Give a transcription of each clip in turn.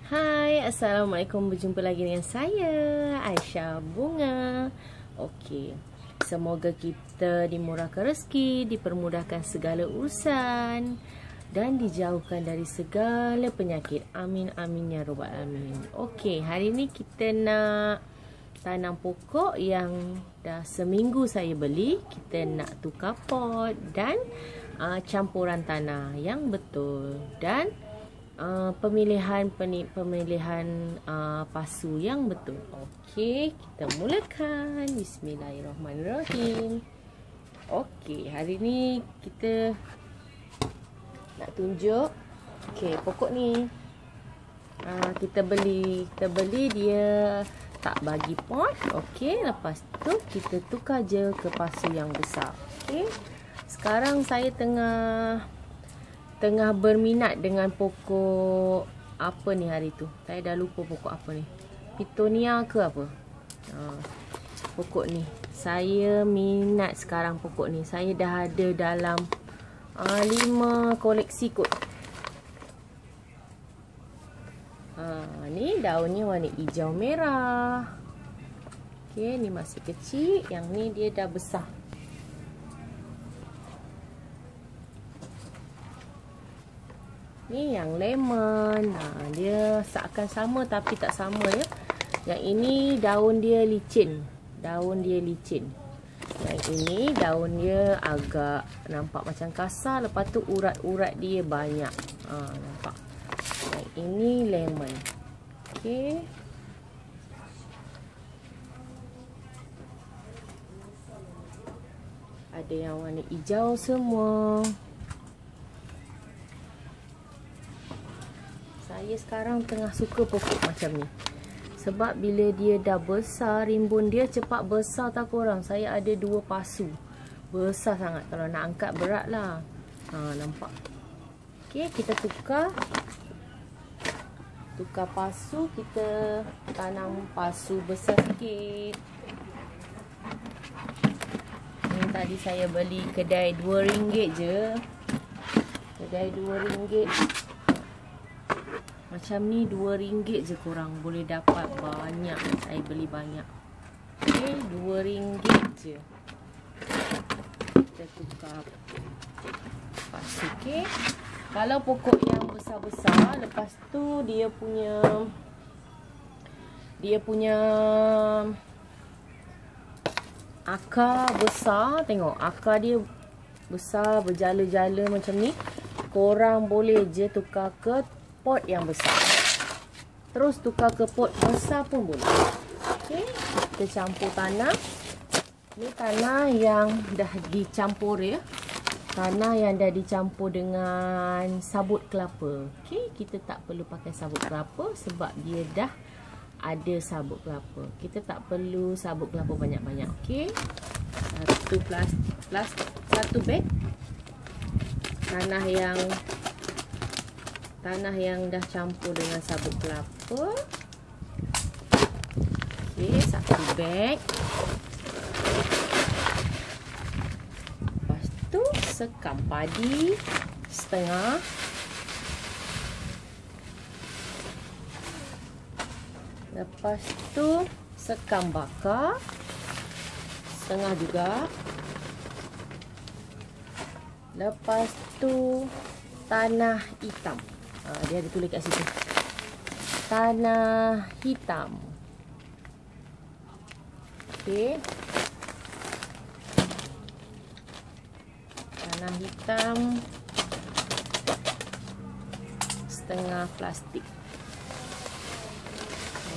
Hai, Assalamualaikum. Berjumpa lagi dengan saya, Aisyah Bunga. Okey, semoga kita dimurahkan rezeki, dipermudahkan segala urusan dan dijauhkan dari segala penyakit. Amin, amin ya rabbal alamin. Okey, hari ni kita nak tanam pokok yang dah seminggu saya beli. Kita nak tukar pot dan campuran tanah yang betul dan pemilihan pasu yang betul. Okey, kita mulakan. Bismillahirrahmanirrahim. Okey, hari ni kita nak tunjuk pokok ni. Kita beli dia tak bagi pot. Okey, lepas tu kita tukar je ke pasu yang besar. Okey. Sekarang saya tengah berminat dengan pokok apa ni hari tu. Saya dah lupa pokok apa ni. Pitonia ke apa? Pokok ni. Saya minat sekarang pokok ni. Saya dah ada dalam 5 koleksi kot. Ni daunnya warna hijau merah. Okey, ni masih kecil. Yang ni dia dah besar. Ni yang lemon. Dia seakan sama tapi tak sama ya. Yang ini daun dia licin. Daun dia licin. Yang ini daun dia agak nampak macam kasar. Lepas tu urat-urat dia banyak. Nampak. Yang ini lemon. Okey. Ada yang warna hijau semua. Saya sekarang tengah suka pokok macam ni. Sebab bila dia dah besar, rimbun dia cepat besar tak korang. Saya ada 2 pasu. Besar sangat. Kalau nak angkat berat lah. Nampak. Okey, kita tukar. Tukar pasu. Kita tanam pasu besar sikit. Ni tadi saya beli kedai RM2 je. Kedai RM2. Macam ni RM2 je korang boleh dapat banyak. Saya beli banyak. Okey, RM2 je. Kita tukar pasu. Okey. Kalau pokok yang besar-besar, lepas tu dia punya akar besar. Tengok, akar dia besar, berjala-jala macam ni. Korang boleh je tukar ke pot yang besar. Terus tukar ke pot besar pun boleh. Okey, kita campur tanah. Ni tanah yang dah dicampur ya. Tanah yang dah dicampur dengan sabut kelapa. Okey, kita tak perlu pakai sabut kelapa sebab dia dah ada sabut kelapa. Kita tak perlu sabut kelapa banyak-banyak. Okey. Satu beg tanah yang dah campur dengan sabut kelapa. Okey, satu beg. Lepas tu sekam padi setengah. Lepas tu sekam bakar setengah juga. Lepas tu tanah hitam. Dia ada tulis kat situ. Tanah hitam. Okey. Tanah hitam setengah plastik.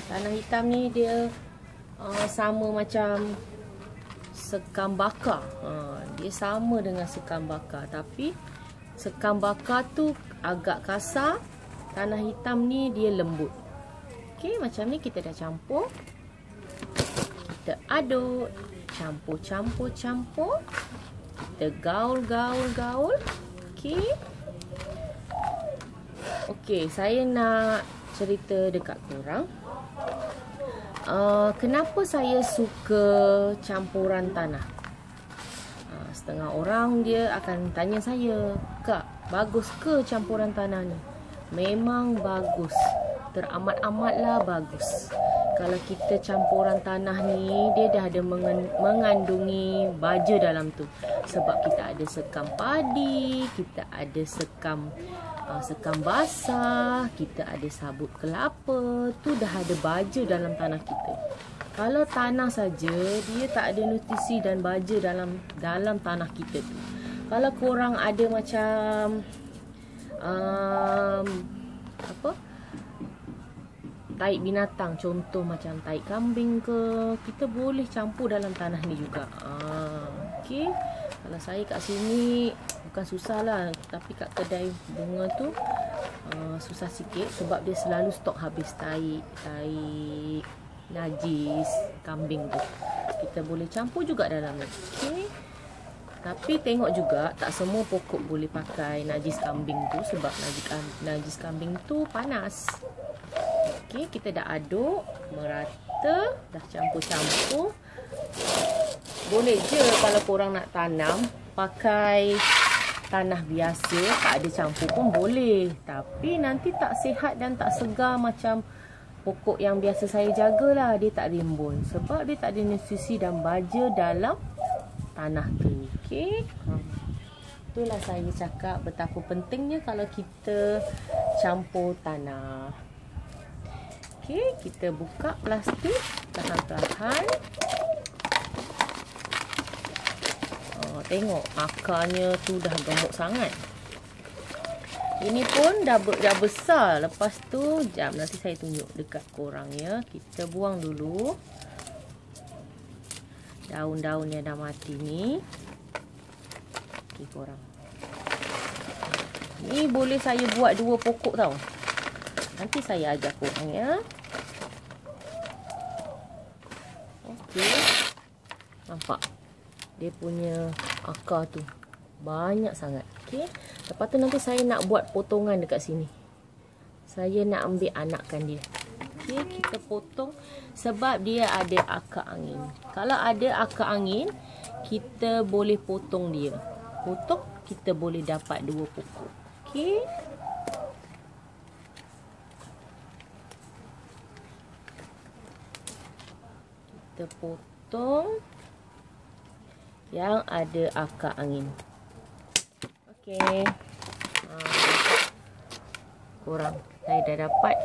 Tanah hitam ni dia sama macam sekam bakar. Dia sama dengan sekam bakar. Tapi sekam bakar tu agak kasar. Tanah hitam ni dia lembut. Okey, macam ni kita dah campur. Kita aduk. Campur. Kita gaul. Okey. Okey, saya nak cerita dekat korang. Kenapa saya suka campuran tanah? Setengah orang dia akan tanya saya, Kak, bagus ke campuran tanah ni? Memang bagus. teramat-amatlah bagus. Kalau kita campuran tanah ni, dia dah ada mengandungi baja dalam tu. Sebab kita ada sekam padi, kita ada sekam basah, kita ada sabut kelapa. Tu dah ada baja dalam tanah kita. Kalau tanah saja, dia tak ada nutrisi dan baja dalam tanah kita tu. Kalau korang ada macam taik binatang, contoh macam taik kambing ke, kita boleh campur dalam tanah ni juga. Okey. Kalau saya kat sini bukan susah lah, tapi kat kedai bunga tu susah sikit sebab dia selalu stok habis taik najis kambing tu. Kita boleh campur juga dalam ni. Okey. Tapi tengok juga tak semua pokok boleh pakai najis kambing tu sebab najis kambing tu panas. Okey, kita dah aduk merata, dah campur-campur. Boleh je kalau korang nak tanam pakai tanah biasa, tak ada campur pun boleh. Tapi nanti tak sihat dan tak segar macam pokok yang biasa saya jagalah. Dia tak rimbun sebab dia tak ada nutrisi dan baja dalam tanah tu. Okey. Itulah saya cakap betapa pentingnya kalau kita campur tanah. Okey, kita buka plastik perlahan-lahan. Tengok akarnya tu dah gemuk sangat. Ini pun dah besar. Lepas tu, jap nanti saya tunjuk dekat korang ya. Kita buang dulu daun-daun yang dah mati ni. Okey korang. Ni boleh saya buat 2 pokok tau. Nanti saya ajar korang ya. Okey. Nampak? Dia punya akar tu banyak sangat. Okey. Lepas tu nanti saya nak buat potongan dekat sini. Saya nak ambil anakan dia. Okey, kita potong sebab dia ada akar angin. Kalau ada akar angin, kita boleh potong dia. Potong, kita boleh dapat 2 pokok. Okey. Kita potong yang ada akar angin. Okey. Kurang. Saya dah dapat.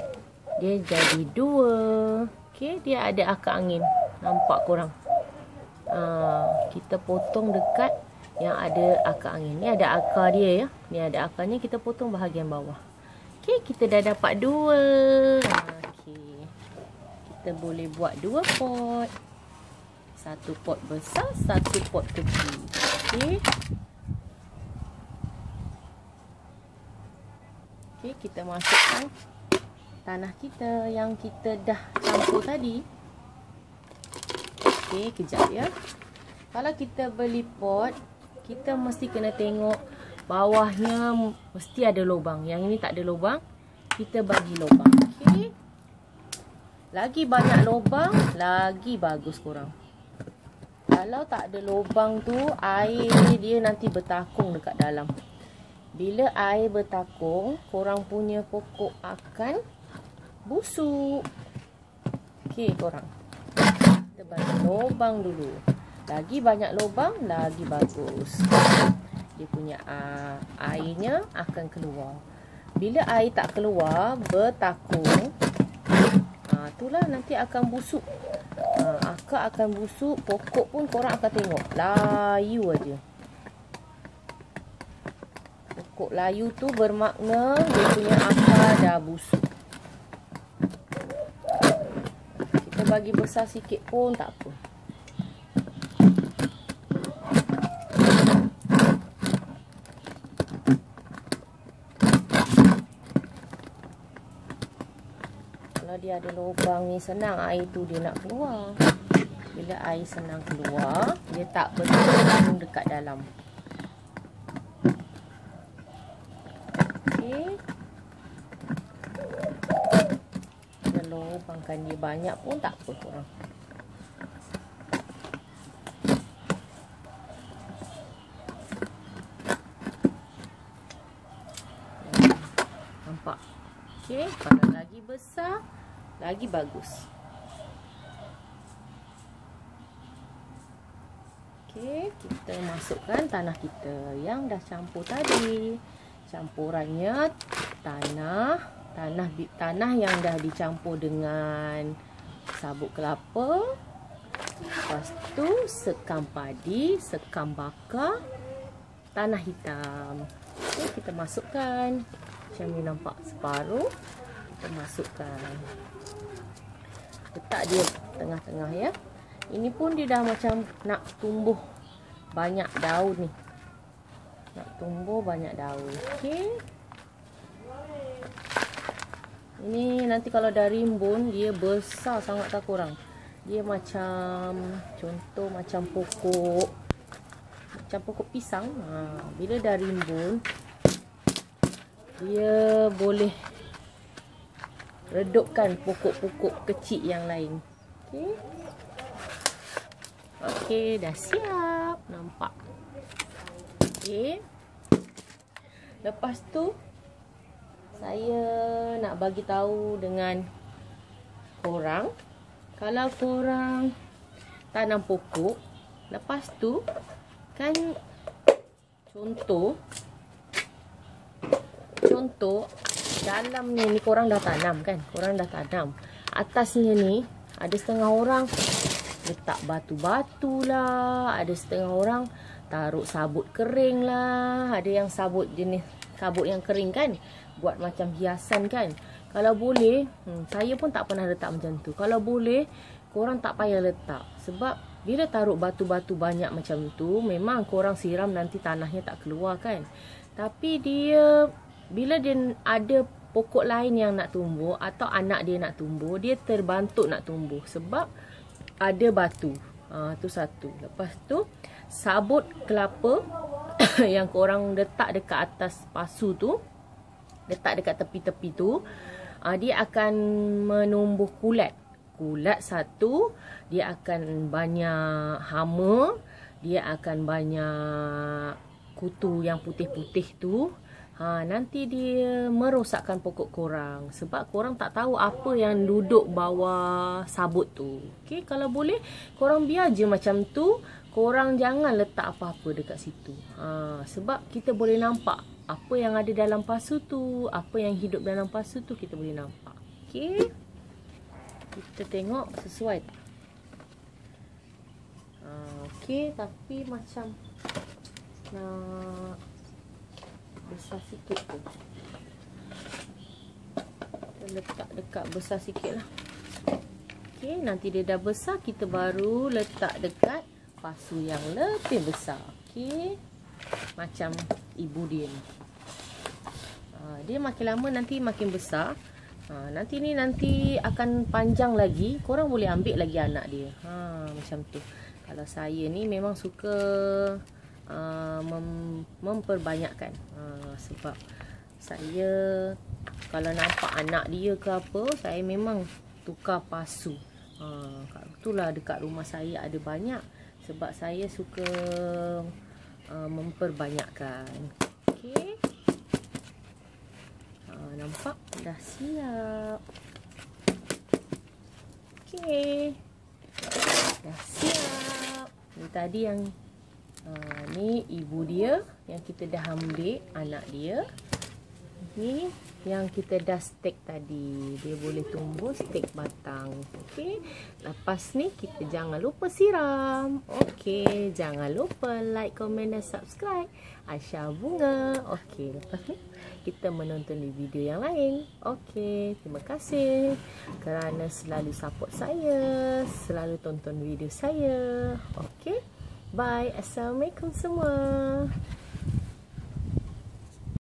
Dia jadi 2. Okey, dia ada akar angin. Nampak korang? Kita potong dekat yang ada akar angin. Ni ada akar dia ya. Ni ada akarnya, kita potong bahagian bawah. Okey, kita dah dapat 2. Okey. Kita boleh buat 2 pot. 1 pot besar, 1 pot kecil. Okey. Okey, kita masukkan tanah kita yang kita dah campur tadi. Okey, kejap ya. Kalau kita beli pot, kita mesti kena tengok bawahnya mesti ada lubang. Yang ini tak ada lubang, kita bagi lubang. Okey. Lagi banyak lubang, lagi bagus korang. Kalau tak ada lubang tu, air dia nanti bertakung dekat dalam. Bila air bertakung, korang punya pokok akan busuk. Okey korang. Kita bagi lubang dulu. Lagi banyak lubang, lagi bagus. Dia punya airnya akan keluar. Bila air tak keluar, bertakung, itulah nanti akan busuk. Akar akan busuk, pokok pun korang akan tengok layu aja. Pokok layu tu bermakna dia punya akar dah busuk. Kita bagi besar sikit pun tak apa. Kalau dia ada lubang ni, senang air tu dia nak keluar. Bila air senang keluar, dia tak bertakung dekat dalam. Okey. Kita lubangkan dia banyak pun tak apa korang. Nampak? Okey. Okey, kalau lagi besar, lagi bagus. Okey, kita masukkan tanah kita yang dah campur tadi. Campurannya tanah yang dah dicampur dengan sabut kelapa. Lepas tu sekam padi, sekam bakar, tanah hitam. Okey, kita masukkan. Macam ni nampak separuh. Kita masukkan. Letak dia tengah-tengah ya. Ini pun dia dah macam nak tumbuh banyak daun ni. Nak tumbuh banyak daun. Okey. Ini nanti kalau dah rimbun, dia besar sangat tak kurang. Dia macam, contoh macam pokok pisang. Bila dah rimbun, dia boleh redupkan pokok-pokok kecil yang lain. Okey. Okey, dah siap. Nampak. Okey. Lepas tu saya nak bagi tahu dengan korang, kalau korang tanam pokok, lepas tu kan contoh dalamnya ni korang dah tanam kan? Korang dah tanam. Atasnya ni ada setengah orang letak batu-batu lah, ada setengah orang taruh sabut kering lah, ada yang sabut jenis sabut yang kering kan, buat macam hiasan kan. Kalau boleh, saya pun tak pernah letak macam tu. Kalau boleh, korang tak payah letak. Sebab bila taruh batu-batu banyak macam tu, memang korang siram nanti tanahnya tak keluar kan. Tapi dia, bila dia ada pokok lain yang nak tumbuh atau anak dia nak tumbuh, dia terbantuk nak tumbuh sebab ada batu. Tu satu. Lepas tu sabut kelapa yang korang letak dekat atas pasu tu, letak dekat tepi-tepi tu, dia akan menumbuh kulat. Kulat satu, dia akan banyak hama, dia akan banyak kutu yang putih-putih tu. Nanti dia merosakkan pokok korang sebab korang tak tahu apa yang duduk bawah sabut tu. Okey, kalau boleh korang biar je macam tu. Korang jangan letak apa-apa dekat situ. Sebab kita boleh nampak apa yang ada dalam pasu tu, apa yang hidup dalam pasu tu kita boleh nampak. Okey. Kita tengok sesuai tak? Okey, tapi macam nak besar sikit tu. Kita letak dekat besar sikit lah. Okey, nanti dia dah besar, kita baru letak dekat pasu yang lebih besar. Okey, macam ibu dia ni. Dia makin lama nanti makin besar. Nanti akan panjang lagi. Korang boleh ambil lagi anak dia. Macam tu. Kalau saya ni memang suka memperbanyakkan. Sebab saya kalau nampak anak dia ke apa, saya memang tukar pasu. Itulah dekat rumah saya ada banyak. Sebab saya suka memperbanyakkan. Okey. Nampak? Dah siap. Okey. Dah siap. Ni tadi yang ni ibu dia yang kita dah ambil anak dia. Ni yang kita dah stek tadi. Dia boleh tumbuh stek batang. Okey. Lepas ni kita jangan lupa siram. Okey, jangan lupa like, komen dan subscribe Aisyah Bunga. Okey, lepas ni kita menonton di video yang lain. Okey, terima kasih kerana selalu support saya, selalu tonton video saya. Okey. Bye. Assalamualaikum semua.